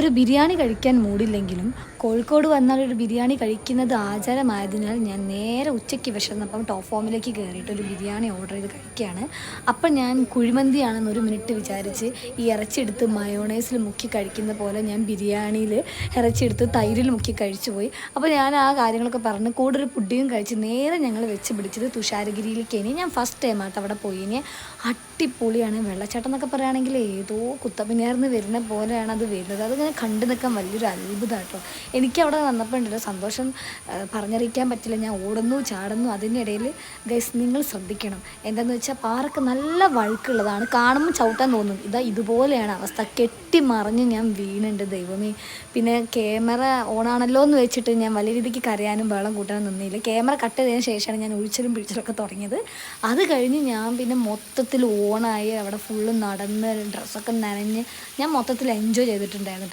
ഒരു ബിരിയാണി കഴിക്കാൻ മൂടില്ലെങ്കിലും കോഴിക്കോട് വന്നാൽ ഒരു ബിരിയാണി കഴിക്കുന്നത് ആചാരമായതിനാൽ ഞാൻ നേരെ ഉച്ചയ്ക്ക് വിശന്നപ്പം ടോപ്പ് ഫോമിലേക്ക് കയറിയിട്ട് ഒരു ബിരിയാണി ഓർഡർ ചെയ്ത് കഴിക്കുകയാണ്. അപ്പം ഞാൻ കുഴിമന്തിയാണെന്ന് ഒരു മിനിറ്റ് വിചാരിച്ച് ഈ ഇറച്ചിയെടുത്ത് മയോണൈസിൽ മുക്കി കഴിക്കുന്ന പോലെ ഞാൻ ബിരിയാണിയിൽ ഇറച്ചിയെടുത്ത് തൈരിൽ മുക്കി കഴിച്ചു പോയി. അപ്പോൾ ഞാൻ ആ കാര്യങ്ങളൊക്കെ പറഞ്ഞ് കൂടെ ഒരു പുഡിങ്ങും കഴിച്ച് നേരെ ഞങ്ങൾ വെച്ച് പിടിച്ചത് തുഷാരഗിരിയിലേക്ക്. ഇനി ഞാൻ ഫസ്റ്റ് ടൈമായിട്ട് അവിടെ പോയി. ഇനി അടിപൊളിയാണ്. വെള്ളച്ചാട്ടം എന്നൊക്കെ പറയുകയാണെങ്കിൽ ഏതോ കുത്തബിനാറിന്ന് വരുന്ന പോലെയാണ് അത് വരുന്നത്. അതിങ്ങനെ കണ്ടു നിൽക്കാൻ വലിയൊരു അത്ഭുതം കേട്ടോ. എനിക്കവിടെ വന്നപ്പോൾ ഉണ്ടല്ലോ സന്തോഷം പറഞ്ഞറിയിക്കാൻ പറ്റില്ല. ഞാൻ ഓടുന്നു ചാടുന്നു. അതിനിടയിൽ ഗൈസ് നിങ്ങൾ ശ്രദ്ധിക്കണം, എന്താണെന്ന് വെച്ചാൽ പാറക്ക് നല്ല വഴുക്കുള്ളതാണ്, കാണുമ്പോൾ ചവിട്ടാൻ തോന്നും. ഇതുപോലെയാണ് അവസ്ഥ. കെട്ടി മറിഞ്ഞ് ഞാൻ വീണുണ്ട് ദൈവമേ. പിന്നെ ക്യാമറ ഓണാണല്ലോ എന്ന് വെച്ചിട്ട് ഞാൻ വലിയ രീതിക്ക് കരയാനും വെള്ളം കൂട്ടാനും നിന്നില്ല. ക്യാമറ കട്ട് ചെയ്തതിന് ശേഷമാണ് ഞാൻ ഒഴിച്ചലും പിടിച്ചലൊക്കെ തുടങ്ങിയത്. അത് കഴിഞ്ഞ് ഞാൻ പിന്നെ മൊത്തത്തിൽ ഓണായി അവിടെ ഫുള്ള് നടന്ന് ഡ്രസ്സൊക്കെ നനഞ്ഞ് ഞാൻ മൊത്തത്തിൽ എൻജോയ് ചെയ്തിട്ടുണ്ടായിരുന്നു.